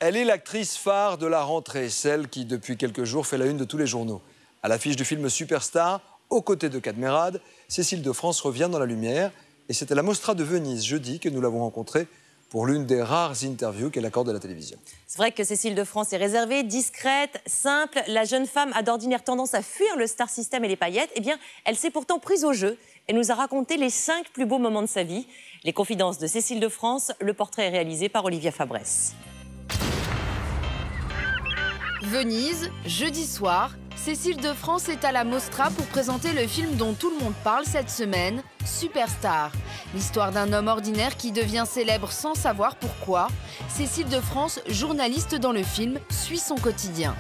Elle est l'actrice phare de la rentrée, celle qui, depuis quelques jours, fait la une de tous les journaux. À l'affiche du film Superstar, aux côtés de Cadmerade, Cécile de France revient dans la lumière. Et c'est à la Mostra de Venise, jeudi, que nous l'avons rencontrée pour l'une des rares interviews qu'elle accorde à la télévision. C'est vrai que Cécile de France est réservée, discrète, simple. La jeune femme a d'ordinaire tendance à fuir le star system et les paillettes. Eh bien, elle s'est pourtant prise au jeu. Elle nous a raconté les 5 plus beaux moments de sa vie. Les confidences de Cécile de France. Le portrait est réalisé par Olivia Fabrès. Venise, jeudi soir, Cécile de France est à la Mostra pour présenter le film dont tout le monde parle cette semaine, Superstar. L'histoire d'un homme ordinaire qui devient célèbre sans savoir pourquoi. Cécile de France, journaliste dans le film, suit son quotidien.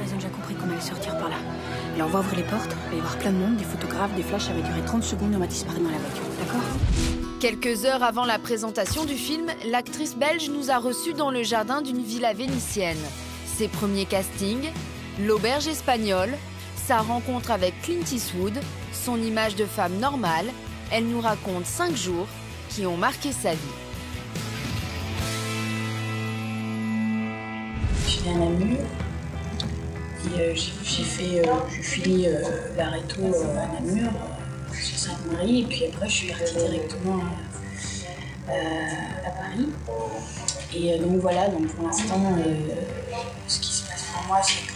Ils ont déjà compris qu'on allait sortir par là. Et on va ouvrir les portes, il va y avoir plein de monde, des photographes, des flashs, ça va durer 30 secondes et on va disparaître dans la voiture, d'accord ? Quelques heures avant la présentation du film, l'actrice belge nous a reçus dans le jardin d'une villa vénitienne. Ses premiers castings, l'auberge espagnole, sa rencontre avec Clint Eastwood, son image de femme normale, elle nous raconte 5 jours qui ont marqué sa vie. Je suis à Namur et j'ai fini l'aréto à Namur, sur Sainte-Marie, et puis après je suis partie directement à Paris. Et donc voilà, donc pour l'instant, ce qui se passe pour moi, c'est que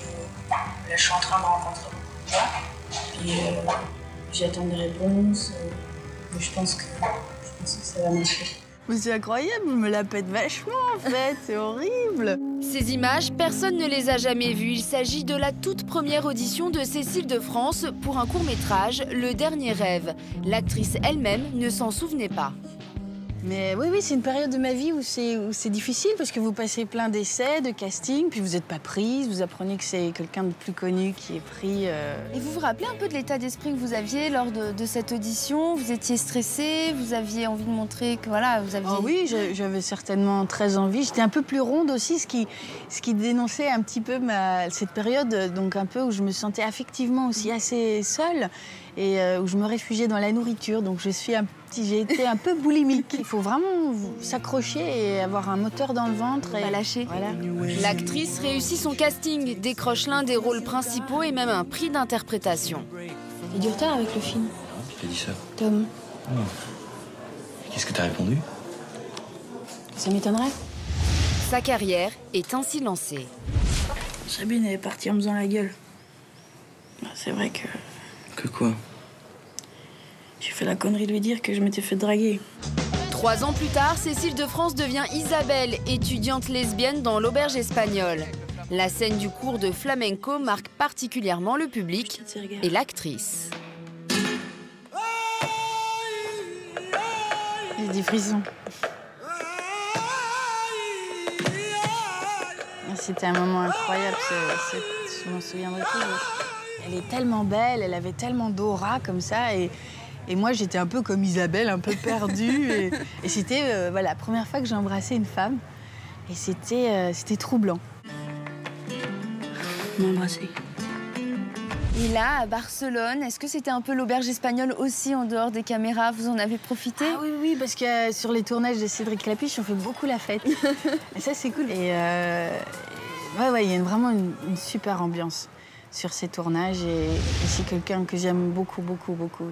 là, je suis en train de rencontrer mon gars. Et j'attends des réponses. Mais je pense que ça va marcher. Mais c'est incroyable, je me la pète vachement en fait, c'est horrible. Ces images, personne ne les a jamais vues. Il s'agit de la toute première audition de Cécile de France pour un court-métrage, Le Dernier Rêve. L'actrice elle-même ne s'en souvenait pas. Mais oui, c'est une période de ma vie où c'est difficile parce que vous passez plein d'essais, de casting, puis vous n'êtes pas prise, vous apprenez que c'est quelqu'un de plus connu qui est pris. Et vous vous rappelez un peu de l'état d'esprit que vous aviez lors de cette audition? Vous étiez stressée, vous aviez envie de montrer que voilà, vous aviez... Oh oui, j'avais certainement très envie. J'étais un peu plus ronde aussi, ce qui dénonçait un petit peu cette période, donc un peu où je me sentais affectivement aussi assez seule et où je me réfugiais dans la nourriture. Donc j'ai été un peu boulimique. Il faut vraiment s'accrocher et avoir un moteur dans le ventre. Pas lâcher. Voilà. L'actrice réussit son casting, décroche l'un des rôles principaux et même un prix d'interprétation. Il y a du retard avec le film. Qui t'a dit ça? Tom. Oh. Qu'est-ce que t'as répondu? Ça m'étonnerait. Sa carrière est ainsi lancée. Sabine, elle est partie en me faisant la gueule. C'est vrai que... Que quoi? J'ai fait la connerie de lui dire que je m'étais fait draguer. 3 ans plus tard, Cécile de France devient Isabelle, étudiante lesbienne dans l'auberge espagnole. La scène du cours de flamenco marque particulièrement le public et l'actrice. J'ai des frissons. C'était un moment incroyable, je m'en souviendrai toujours. Elle est tellement belle, elle avait tellement d'aura comme ça. Et moi, j'étais un peu comme Isabelle, un peu perdue. Et c'était voilà, la première fois que j'ai embrassé une femme. Et c'était troublant. On m'a embrassée. Et là, à Barcelone, est-ce que c'était un peu l'auberge espagnole aussi en dehors des caméras? Vous en avez profité? Ah oui, parce que sur les tournages de Cédric Clapiche, on fait beaucoup la fête. Et ça, c'est cool. Et ouais, il y a vraiment une super ambiance sur ces tournages. Et c'est quelqu'un que j'aime beaucoup, beaucoup, beaucoup.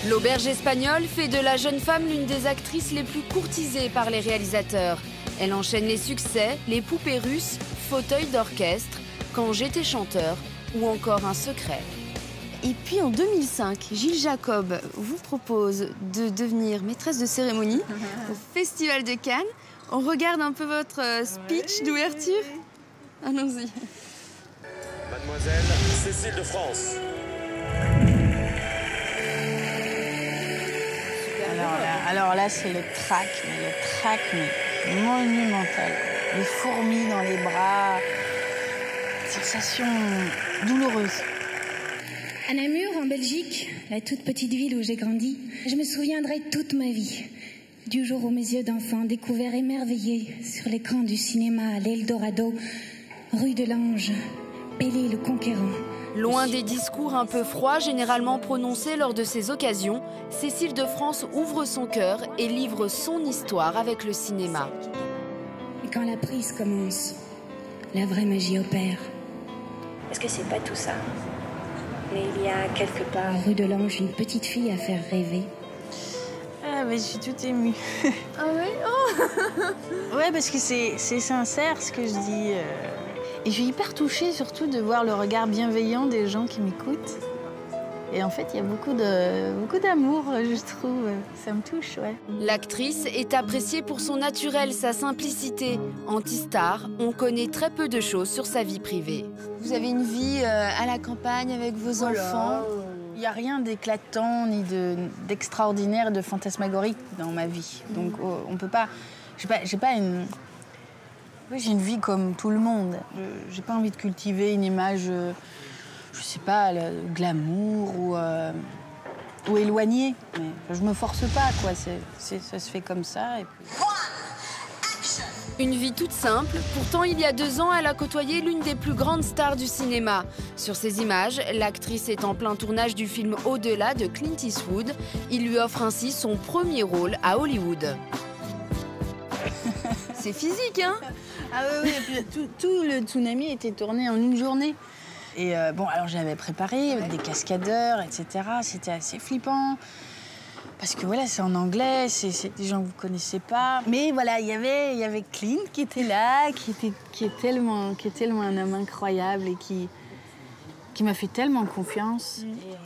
L'auberge espagnole fait de la jeune femme l'une des actrices les plus courtisées par les réalisateurs. Elle enchaîne les succès, les poupées russes, fauteuil d'orchestre, Quand j'étais chanteur ou encore Un secret. Et puis en 2005, Gilles Jacob vous propose de devenir maîtresse de cérémonie au Festival de Cannes. On regarde un peu votre speech d'ouverture. Allons-y. Mademoiselle Cécile de France. Alors là, c'est le trac, mais monumental. Les fourmis dans les bras, sensation douloureuse. À Namur, en Belgique, la toute petite ville où j'ai grandi, je me souviendrai toute ma vie du jour où mes yeux d'enfant découverts émerveillés sur l'écran du cinéma à l'Eldorado, rue de l'Ange, Pelé le Conquérant. Loin des discours un peu froids généralement prononcés lors de ces occasions, Cécile de France ouvre son cœur et livre son histoire avec le cinéma. Et quand la prise commence, la vraie magie opère. Parce que c'est pas tout ça. Mais il y a quelque part, Rue de l'Ange, une petite fille à faire rêver. Ah, mais je suis toute émue. Ah oui. Ouais, parce que c'est sincère ce que je dis. Et je suis hyper touchée surtout de voir le regard bienveillant des gens qui m'écoutent. Et en fait, il y a beaucoup d'amour, je trouve. Ça me touche, ouais. L'actrice est appréciée pour son naturel, sa simplicité. Anti-star, on connaît très peu de choses sur sa vie privée. Vous avez une vie à la campagne avec vos enfants? Il n'y a rien d'éclatant, ni d'extraordinaire, de fantasmagorique dans ma vie. Donc, on peut pas... J'ai pas une... Oui, j'ai une vie comme tout le monde. J'ai pas envie de cultiver une image... je sais pas, le glamour ou éloigné. Mais je me force pas, quoi. Ça se fait comme ça. Et puis... Une vie toute simple, pourtant il y a 2 ans, elle a côtoyé l'une des plus grandes stars du cinéma. Sur ces images, l'actrice est en plein tournage du film Au-delà de Clint Eastwood. Il lui offre ainsi son premier rôle à Hollywood. C'est physique, hein? Ah oui, et puis tout le Tsunami était tourné en une journée. Et bon, alors j'avais préparé avec des cascadeurs, etc. C'était assez flippant. Parce que voilà, c'est en anglais, c'est des gens que vous connaissez pas. Mais voilà, il y avait Clint qui était là, qui est tellement un homme incroyable et qui m'a fait tellement confiance.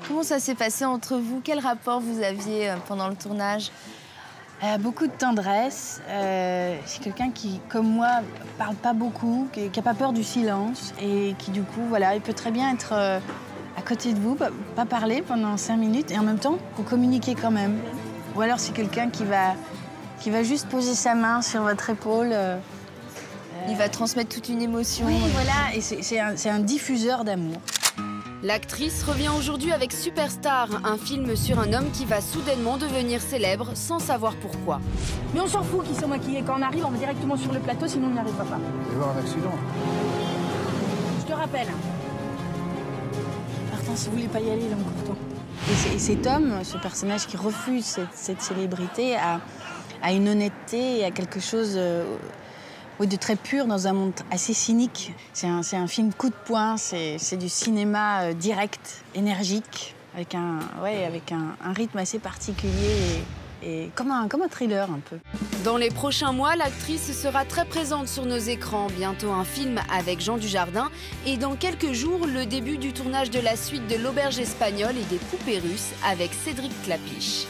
Comment ça s'est passé entre vous? Quel rapport vous aviez pendant le tournage? Beaucoup de tendresse. C'est quelqu'un qui, comme moi, parle pas beaucoup, qui a pas peur du silence et qui, du coup, voilà, il peut très bien être à côté de vous, pas parler pendant 5 minutes et en même temps, vous communiquez quand même. Ou alors c'est quelqu'un qui va juste poser sa main sur votre épaule. Il va transmettre toute une émotion. Oui, voilà, et c'est un diffuseur d'amour. L'actrice revient aujourd'hui avec Superstar, un film sur un homme qui va soudainement devenir célèbre sans savoir pourquoi. Mais on s'en fout qu'ils sont maquillés. Quand on arrive, on va directement sur le plateau, sinon on n'y arrivera pas. Il va y avoir un accident. Je te rappelle. Martin, si vous voulez pas y aller, il est encore temps. Et cet homme, ce personnage qui refuse cette célébrité, a une honnêteté et a quelque chose de très pur dans un monde assez cynique. C'est un film coup de poing, c'est du cinéma direct, énergique, avec un rythme assez particulier et comme un thriller un peu. Dans les prochains mois, l'actrice sera très présente sur nos écrans. Bientôt un film avec Jean Dujardin et dans quelques jours, le début du tournage de la suite de L'Auberge espagnole et des Poupées russes avec Cédric Klapisch.